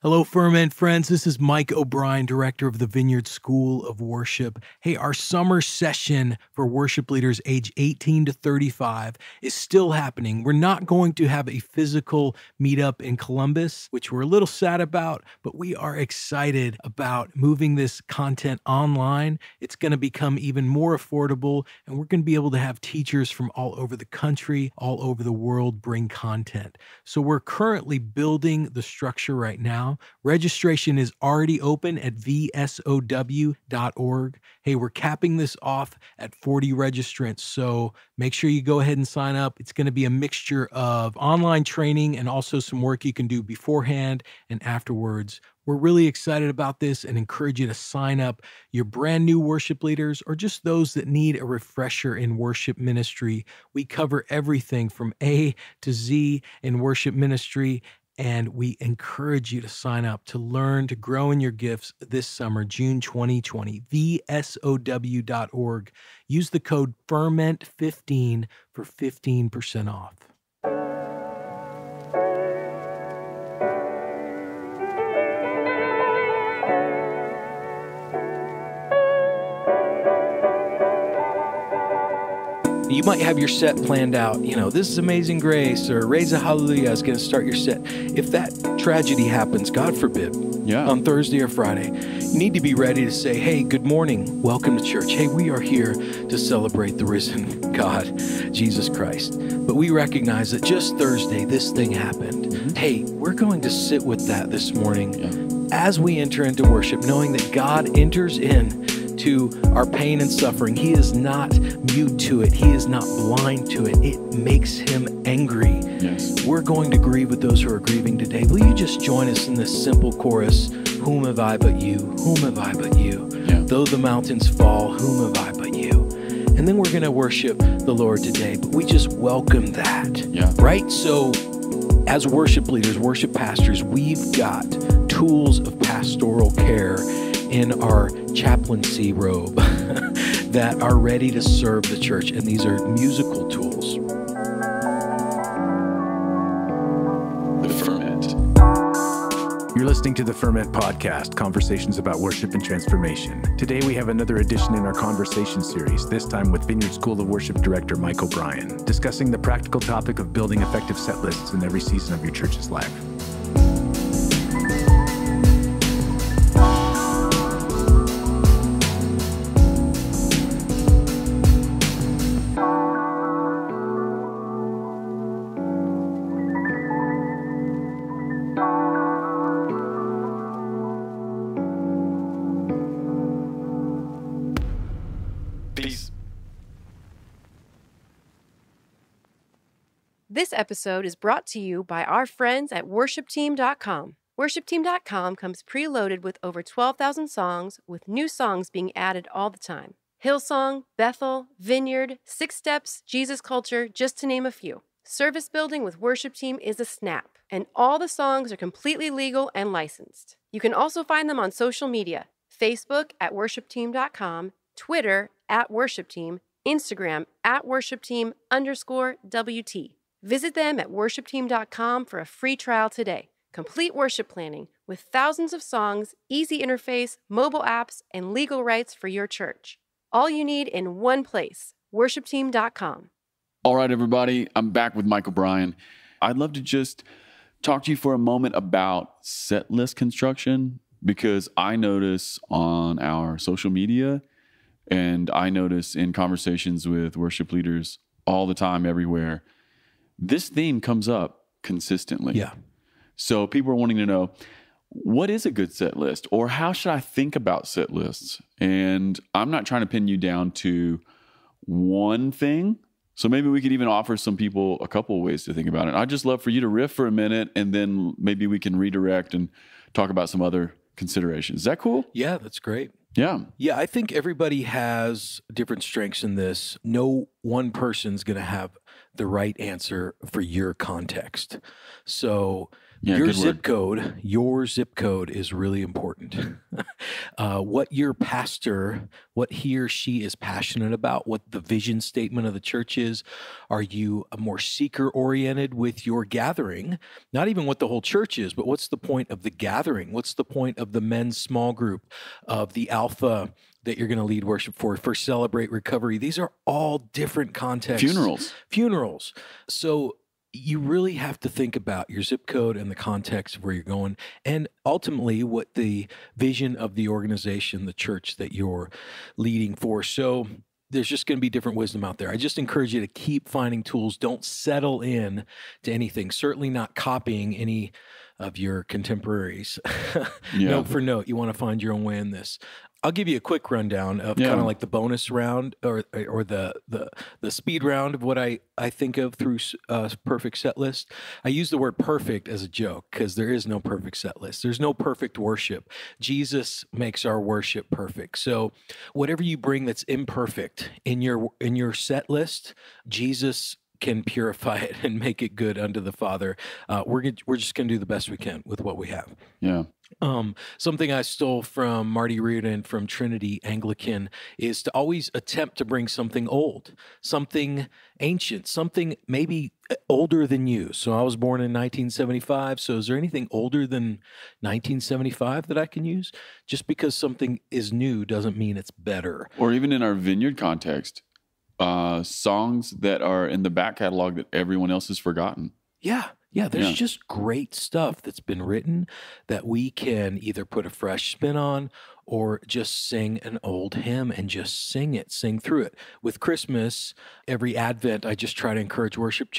Hello, Ferment friends. This is Mike O'Brien, director of the Vineyard School of Worship. Hey, our summer session for worship leaders age 18 to 35 is still happening. We're not going to have a physical meetup in Columbus, which we're a little sad about, but we are excited about moving this content online. It's going to become even more affordable, and we're going to be able to have teachers from all over the country, all over the world bring content. So we're currently building the structure right now. Registration is already open at vsow.org. Hey, we're capping this off at 40 registrants, so make sure you go ahead and sign up. It's going to be a mixture of online training and also some work you can do beforehand and afterwards. We're really excited about this and encourage you to sign up. Your brand new worship leaders or just those that need a refresher in worship ministry. We cover everything from A to Z in worship ministry, and we encourage you to sign up to learn to grow in your gifts this summer, June 2020, vsow.org. Use the code FERMENT15 for 15% off. You might have your set planned out. This is Amazing Grace or Raise a Hallelujah is going to start your set. If that tragedy happens, God forbid, on Thursday or Friday, you need to be ready to say, hey, good morning, welcome to church. Hey, we are here to celebrate the risen God, Jesus Christ. But we recognize that just Thursday, this thing happened. Hey, we're going to sit with that this morning as we enter into worship, knowing that God enters in to our pain and suffering. He is not mute to it. He is not blind to it. It makes him angry. Yes. We're going to grieve with those who are grieving today. Will you just join us in this simple chorus? Whom have I but you? Whom have I but you? Yeah. Though the mountains fall, whom have I but you? And then we're going to worship the Lord today, but we just welcome that, right? So as worship leaders, worship pastors, we've got tools of pastoral care in our chaplaincy robe that are ready to serve the church. And these are musical tools. The Ferment. You're listening to the Ferment podcast, conversations about worship and transformation. Today we have another edition in our conversation series, this time with Vineyard School of Worship Director Mike O'Brien, discussing the practical topic of building effective set lists in every season of your church's life. This episode is brought to you by our friends at worshipteam.com. Worshipteam.com comes preloaded with over 12,000 songs, with new songs being added all the time. Hillsong, Bethel, Vineyard, Six Steps, Jesus Culture, just to name a few. Service building with Worship Team is a snap, and all the songs are completely legal and licensed. You can also find them on social media, Facebook at worshipteam.com, Twitter at worshipteam, Instagram at worshipteam_WT. Visit them at worshipteam.com for a free trial today. Complete worship planning with thousands of songs, easy interface, mobile apps, and legal rights for your church. All you need in one place, worshipteam.com. All right, everybody, I'm back with Mike O'Brien. I'd love to just talk to you for a moment about set list construction, because I notice on our social media and I notice in conversations with worship leaders all the time, everywhere, this theme comes up consistently. Yeah. So people are wanting to know, what is a good set list? Or how should I think about set lists? And I'm not trying to pin you down to one thing. So maybe we could even offer some people a couple of ways to think about it. I'd just love for you to riff for a minute, and then maybe we can redirect and talk about some other considerations. Is that cool? Yeah, that's great. Yeah. Yeah, I think everybody has different strengths in this. No one person's going to have the right answer for your context. So Yeah, your good zip code is really important. What your pastor, what he or she is passionate about, what the vision statement of the church is. Are you a more seeker-oriented with your gathering? Not even what the whole church is, but what's the point of the gathering? What's the point of the men's small group, of the Alpha that you're going to lead worship for Celebrate Recovery? These are all different contexts. Funerals. So you really have to think about your zip code and the context of where you're going, and ultimately what the vision of the organization, the church that you're leading for. So there's just going to be different wisdom out there. I just encourage you to keep finding tools. Don't settle in to anything. Certainly not copying any of your contemporaries. Note for note, you want to find your own way in this. I'll give you a quick rundown of kind of like the bonus round or the speed round of what I think of through perfect set list. I use the word perfect as a joke because there is no perfect set list. There's no perfect worship. Jesus makes our worship perfect. So whatever you bring that's imperfect in your set list, Jesus can purify it and make it good unto the Father. We're just going to do the best we can with what we have. Yeah. Something I stole from Marty Reardon from Trinity Anglican is to always attempt to bring something old, something ancient, something maybe older than you. So I was born in 1975. So is there anything older than 1975 that I can use? Just because something is new doesn't mean it's better. Or even in our Vineyard context, songs that are in the back catalog that everyone else has forgotten. Yeah, there's just great stuff that's been written that we can either put a fresh spin on or just sing an old hymn and just sing through it. With Christmas, every Advent, I just try to encourage worship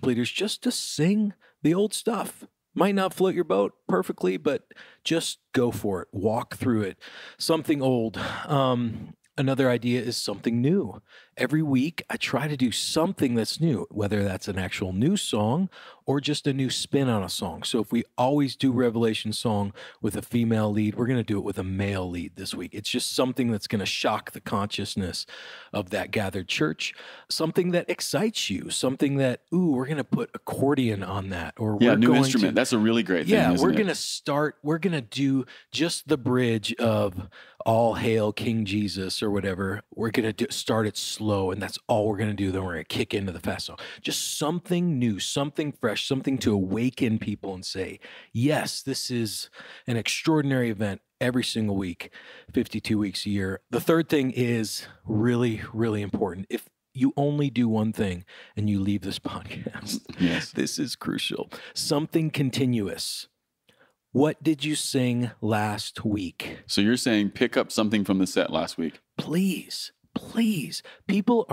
leaders just to sing the old stuff. Might not float your boat perfectly, but just go for it. Walk through it. Something old. Another idea is something new. Every week, I try to do something that's new, whether that's an actual new song or just a new spin on a song. So if we always do Revelation song with a female lead, we're going to do it with a male lead this week. It's just something that's going to shock the consciousness of that gathered church, something that excites you, something that, we're going to put accordion on that. Or new instrument. That's a really great thing. Yeah, we're going to do just the bridge of All Hail King Jesus or whatever. We're going to start it slow, and that's all we're going to do. Then we're going to kick into the fast song. Just something new, something fresh, something to awaken people and say, yes, this is an extraordinary event every single week, 52 weeks a year. The third thing is really, really important. If you only do one thing and you leave this podcast, this is crucial. Something continuous. What did you sing last week? So you're saying pick up something from the set last week. Please. People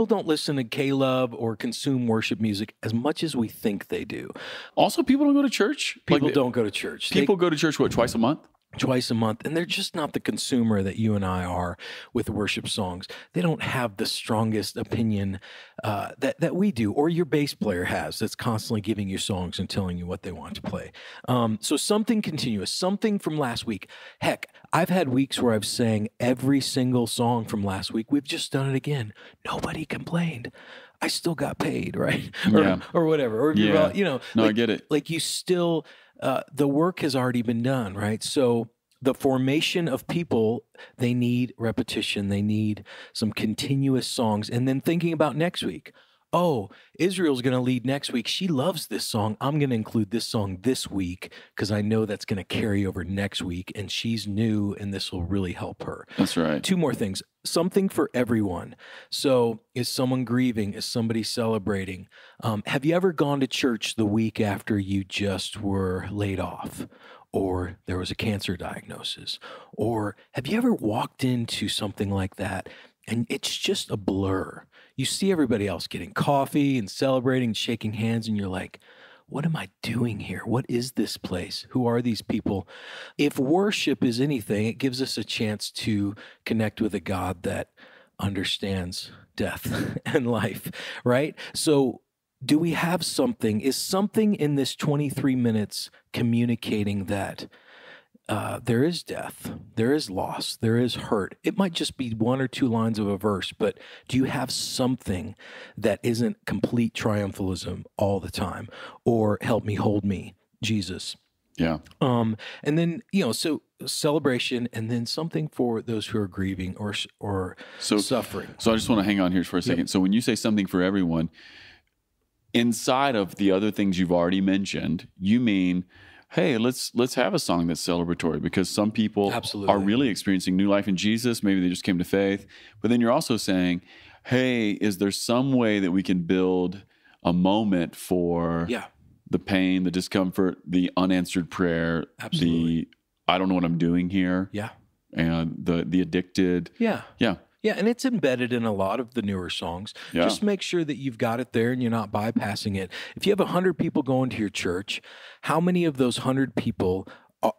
don't listen to K-Love or consume worship music as much as we think they do. Also, people don't go to church. People don't go to church. People go to church, twice a month? Twice a month, and they're just not the consumer that you and I are with worship songs. They don't have the strongest opinion that we do, or your bass player has, that's constantly giving you songs and telling you what they want to play. So something continuous, something from last week. Heck, I've had weeks where I've sang every single song from last week. We've just done it again. Nobody complained. I still got paid, right? Or whatever. Or I get it. Like you still. The work has already been done, right? So the formation of people, they need repetition. They need some continuous songs. And then thinking about next week. Oh, Israel's going to lead next week. She loves this song. I'm going to include this song this week because I know that's going to carry over next week. And she's new, and this will really help her. That's right. Two more things. Something for everyone. So is someone grieving? Is somebody celebrating? Have you ever gone to church the week after you just were laid off? Or there was a cancer diagnosis? Or have you ever walked into something like that and it's just a blur? You see everybody else getting coffee and celebrating and shaking hands, and you're like, what am I doing here? What is this place? Who are these people? If worship is anything, it gives us a chance to connect with a God that understands death and life, right? So do we have something? Is something in this 23 minutes communicating that there is death, there is loss, there is hurt. It might just be one or two lines of a verse, but do you have something that isn't complete triumphalism all the time, or help me, hold me, Jesus? Yeah. And then, so celebration, and then something for those who are grieving or suffering. So I just want to hang on here for a second. Yep. So when you say something for everyone, inside of the other things you've already mentioned, you mean, hey, let's have a song that's celebratory, because some people are really experiencing new life in Jesus. Maybe they just came to faith. But then you're also saying, hey, is there some way that we can build a moment for the pain, the discomfort, the unanswered prayer, the I don't know what I'm doing here, and the addicted, Yeah, and it's embedded in a lot of the newer songs. Yeah. Just make sure that you've got it there and you're not bypassing it. If you have 100 people going to your church, how many of those 100 people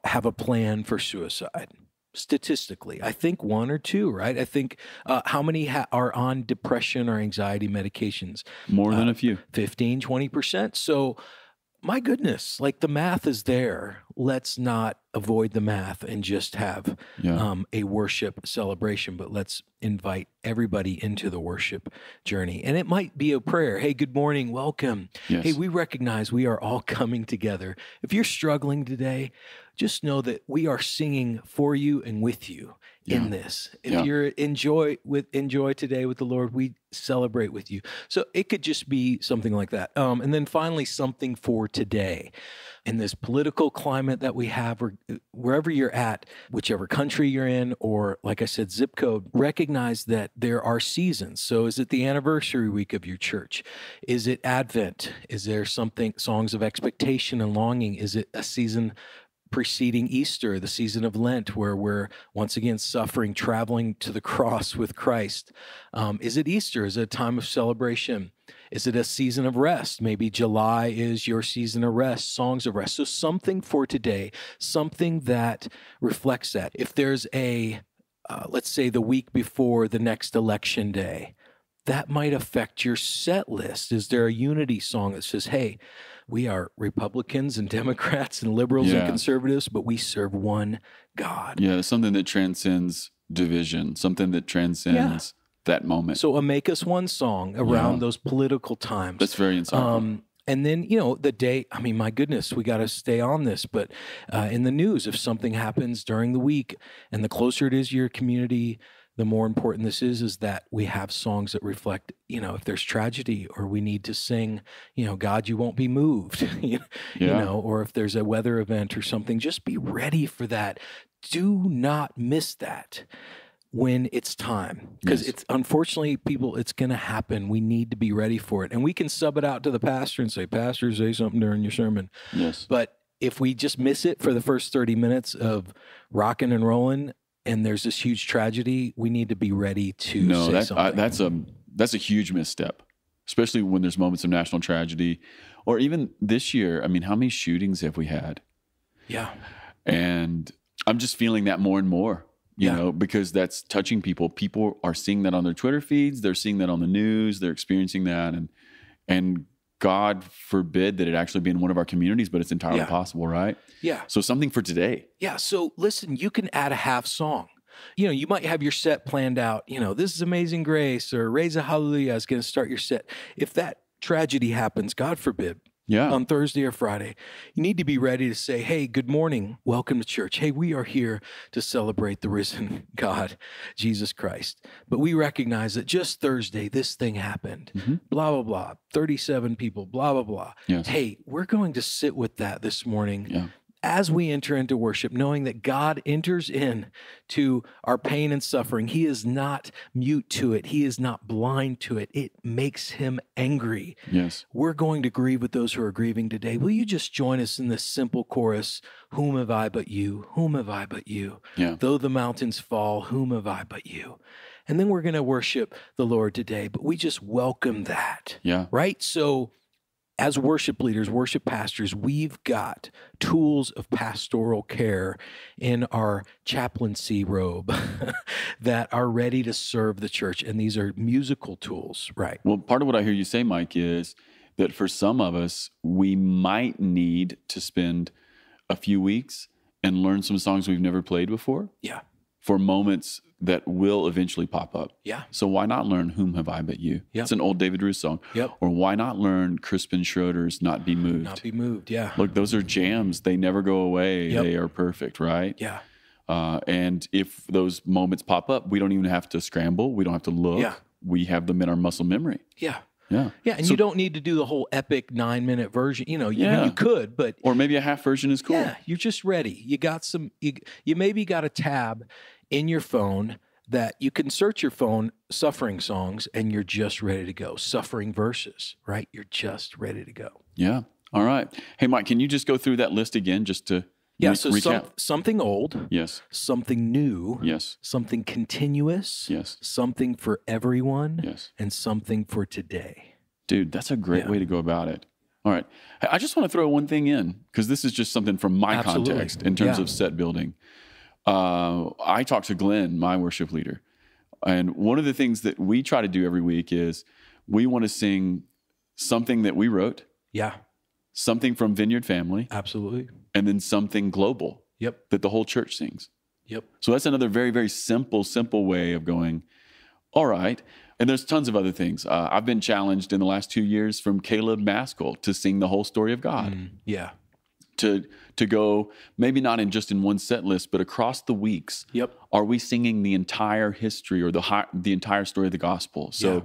have a plan for suicide? Statistically, I think one or two, right? I think how many are on depression or anxiety medications? More than a few. 15, 20%. So my goodness, like the math is there. Let's not avoid the math and just have a worship celebration, but let's invite everybody into the worship journey. And it might be a prayer. Hey, good morning, welcome. Yes. Hey, we recognize we are all coming together. If you're struggling today, just know that we are singing for you and with you in this. If you're enjoy today with the Lord, we celebrate with you. So it could just be something like that. And then finally, something for today. In this political climate that we have, or wherever you're at, whichever country you're in, or like I said, zip code, recognize that there are seasons. So is it the anniversary week of your church? Is it Advent? Is there something, songs of expectation and longing? Is it a season preceding Easter, the season of Lent, where we're once again suffering, traveling to the cross with Christ? Is it Easter? Is it a time of celebration? Is it a season of rest? Maybe July is your season of rest, songs of rest. So something for today, something that reflects that. If there's let's say the week before the next election day, that might affect your set list. Is there a unity song that says, hey, we are Republicans and Democrats and liberals and conservatives, but we serve one God. Yeah, something that transcends division, something that transcends that moment. So a Make Us One song around those political times. That's very insightful. And then, the day, I mean, my goodness, we got to stay on this, but in the news, if something happens during the week, and the closer it is to your community, the more important this is that we have songs that reflect, if there's tragedy, or we need to sing, God, you won't be moved, or if there's a weather event or something, just be ready for that. Do not miss that when it's time, because it's unfortunately, people, it's going to happen. We need to be ready for it. And we can sub it out to the pastor and say, pastor, say something during your sermon. Yes. But if we just miss it for the first 30 minutes of rocking and rolling, and there's this huge tragedy, we need to be ready to say something. That's a huge misstep, especially when there's moments of national tragedy. Or even this year, I mean, how many shootings have we had? Yeah. And I'm just feeling that more and more, you know, because that's touching people. People are seeing that on their Twitter feeds. They're seeing that on the news. They're experiencing that. And God forbid that it actually be in one of our communities, but it's entirely possible, right? Yeah. So something for today. Yeah. So listen, you can add a half song. You might have your set planned out. This is Amazing Grace, or Raise a Hallelujah is going to start your set. If that tragedy happens, God forbid, on Thursday or Friday, you need to be ready to say, hey, good morning, welcome to church. Hey, we are here to celebrate the risen God, Jesus Christ. But we recognize that just Thursday, this thing happened, blah, blah, blah, 37 people, blah, blah, blah. Yes. Hey, we're going to sit with that this morning. As we enter into worship, knowing that God enters in to our pain and suffering. He is not mute to it. He is not blind to it. It makes him angry. Yes. We're going to grieve with those who are grieving today. Will you just join us in this simple chorus? Whom have I but you? Whom have I but you? Yeah. Though the mountains fall, whom have I but you? And then we're going to worship the Lord today, but we just welcome that. Yeah. Right? So as worship leaders, worship pastors, we've got tools of pastoral care in our chaplaincy robe that are ready to serve the church. And these are musical tools, right? Well, part of what I hear you say, Mike, is that for some of us, we might need to spend a few weeks and learn some songs we've never played before. Yeah. For moments that will eventually pop up. Yeah. So why not learn Whom Have I But You? Yep. It's an old David Ruth song. Yep. Or why not learn Crispin Schroeder's Not Be Moved? Not Be Moved, yeah. Look, those are jams. They never go away. Yep. They are perfect, right? Yeah. And if those moments pop up, we don't even have to scramble. We don't have to look. Yeah. We have them in our muscle memory. Yeah. Yeah. Yeah, and you don't need to do the whole epic 9-minute version. You could, but or maybe a half version is cool. Yeah, you're just ready. You got some. You maybe got a tab in your phone that you can search your phone suffering songs, and you're just ready to go. Suffering verses, right? You're just ready to go. Yeah. All right. Hey, Mike, can you just go through that list again, just to recap? Something old. Yes. Something new. Yes. Something continuous. Yes. Something for everyone. Yes. And something for today. Dude, that's a great way to go about it. All right. I just want to throw one thing in, because this is just something from my context in terms of set building. I talked to Glenn, my worship leader, and one of the things that we try to do every week is we want to sing something that we wrote. Yeah. Something from Vineyard family. Absolutely. And then something global. Yep. That the whole church sings. Yep. So that's another very, very simple way of going, all right. And there's tons of other things. I've been challenged in the last 2 years from Caleb Maskell to sing the whole story of God. Yeah. To go, maybe not just in one set list, but across the weeks. Yep. Are we singing the entire history or the entire story of the gospel? So,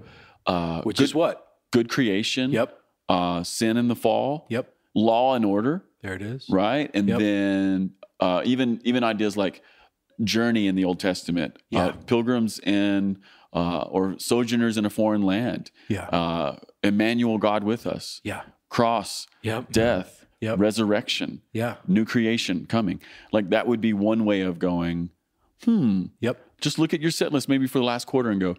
which is what? Good creation. Yep. Sin and the fall. Yep. Law and order. There it is. Right. And then even ideas like journey in the Old Testament. Yeah. Pilgrims in or sojourners in a foreign land. Yeah. Emmanuel, God with us. Yeah. Cross. Yep. Death. Yep. Resurrection. Yeah. New creation coming. Like that would be one way of going, Yep. Just look at your set list maybe for the last quarter and go,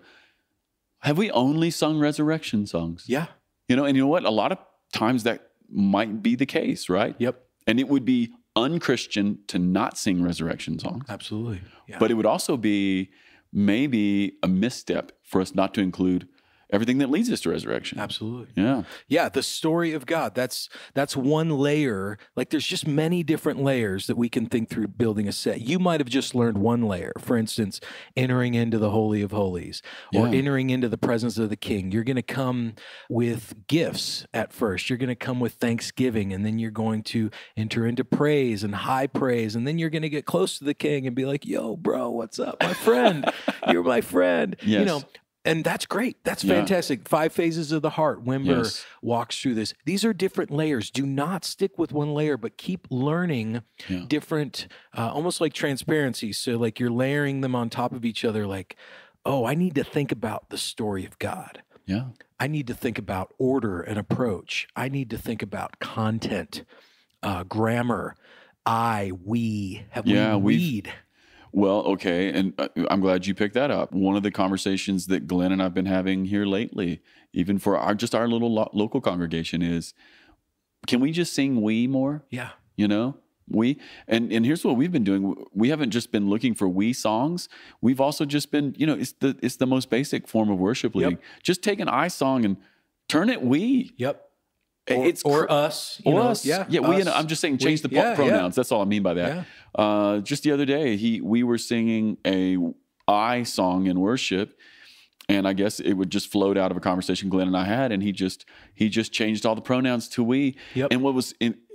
have we only sung resurrection songs? Yeah. And you know what? A lot of times that might be the case, right? Yep. And it would be unchristian to not sing resurrection songs. Absolutely. Yeah. But it would also be maybe a misstep for us not to include everything that leads us to resurrection. Absolutely. Yeah. Yeah, the story of God. That's one layer. Like there's just many different layers that we can think through building a set. You might have just learned one layer. For instance, entering into the Holy of Holies or entering into the presence of the King. You're going to come with gifts at first. You're going to come with thanksgiving, and then you're going to enter into praise and high praise, and then you're going to get close to the King and be like, yo, bro, what's up, my friend? You're my friend. Yes. And that's great. That's fantastic. 5 phases of the heart. Wimber walks through this. These are different layers. Do not stick with one layer, but keep learning different, almost like transparency. So like you're layering them on top of each other like, oh, I need to think about the story of God. Yeah. I need to think about order and approach. I need to think about content, grammar. We read. Well, okay, and I'm glad you picked that up. One of the conversations that Glenn and I've been having here lately, even for our little local congregation, is, can we just sing we more? Yeah. We, and here's what we've been doing. We haven't just been looking for we songs. We've also just been, it's the most basic form of worship leading. Yep. Just take an I song and turn it we. Yep. Or us. Us. Yeah. We. I'm just saying change the pronouns. Yeah. That's all I mean by that. Yeah. Just the other day, we were singing a I song in worship, and I guess it would just float out of a conversation Glenn and I had, and he just changed all the pronouns to we. Yep. And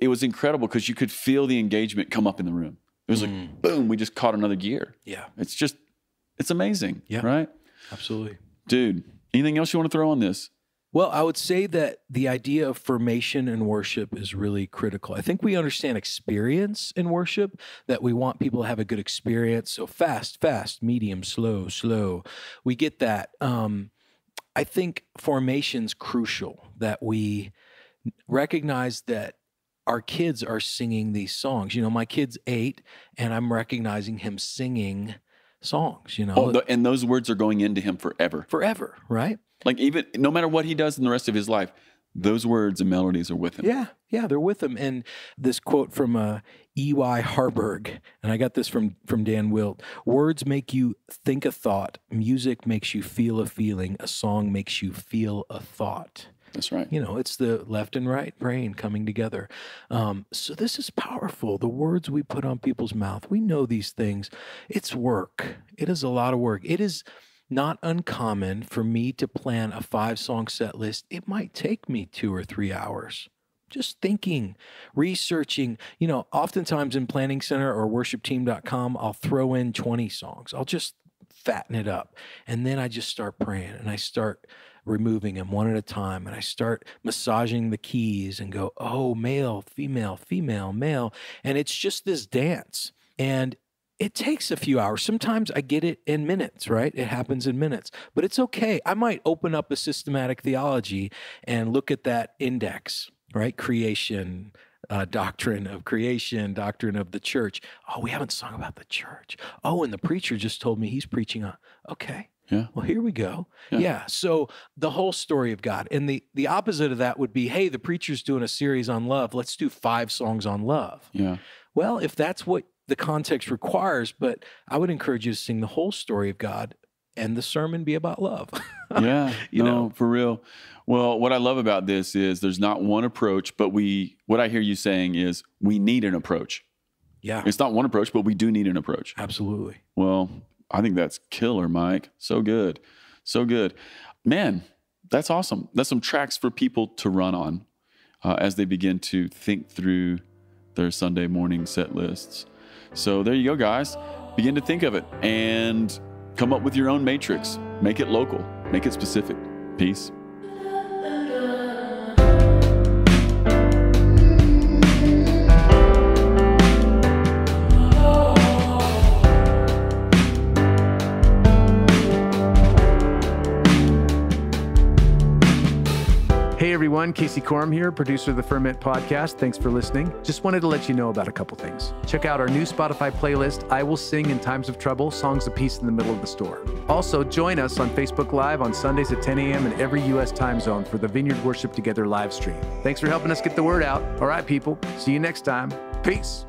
it was incredible because you could feel the engagement come up in the room. It was like, boom, we just caught another gear. Yeah. It's amazing. Yeah. Right? Absolutely. Dude, anything else you want to throw on this? Well, I would say that the idea of formation in worship is really critical. I think we understand experience in worship, that we want people to have a good experience. So fast, medium, slow. We get that. I think formation's crucial, that we recognize that our kids are singing these songs. My kid's 8, and I'm recognizing him singing songs, and those words are going into him forever. Forever, right? Like even no matter what he does in the rest of his life, those words and melodies are with him. Yeah, they're with him. And this quote from E.Y. Harburg, and I got this from Dan Wilt: words make you think a thought, music makes you feel a feeling, a song makes you feel a thought. That's right. It's the left and right brain coming together. So this is powerful. The words we put on people's mouth, we know these things. It's work. It is a lot of work. It is not uncommon for me to plan a 5-song set list. It might take me 2 or 3 hours. Just thinking, researching. Oftentimes in Planning Center or worshipteam.com, I'll throw in 20 songs. I'll just fatten it up. And then I just start praying, and I start removing them one at a time. And I start massaging the keys and go, oh, male, female, female, male. And it's just this dance. And it takes a few hours. Sometimes I get it in minutes, right? It happens in minutes, but it's okay. I might open up a systematic theology and look at that index, right? Creation, doctrine of creation, doctrine of the church. Oh, we haven't sung about the church. Oh, and the preacher just told me he's preaching on, okay. Yeah. Well, here we go. Yeah. So the whole story of God. And the opposite of that would be, hey, the preacher's doing a series on love. Let's do 5 songs on love. Yeah. Well, if that's what the context requires, but I would encourage you to sing the whole story of God and the sermon be about love. Yeah, for real. Well, what I love about this is there's not one approach, but what I hear you saying is we need an approach. Yeah. It's not one approach, but we do need an approach. Absolutely. Well, I think that's killer, Mike. So good. So good. Man, that's awesome. That's some tracks for people to run on as they begin to think through their Sunday morning set lists. So there you go, guys. Begin to think of it and come up with your own matrix. Make it local. Make it specific. Peace. Hey everyone, Casey Corum here, producer of the Ferment podcast. Thanks for listening. Just wanted to let you know about a couple things. Check out our new Spotify playlist, I Will Sing in Times of Trouble, Songs of Peace in the Middle of the Storm. Also, join us on Facebook Live on Sundays at 10 a.m. in every U.S. time zone for the Vineyard Worship Together live stream. Thanks for helping us get the word out. All right, people. See you next time. Peace.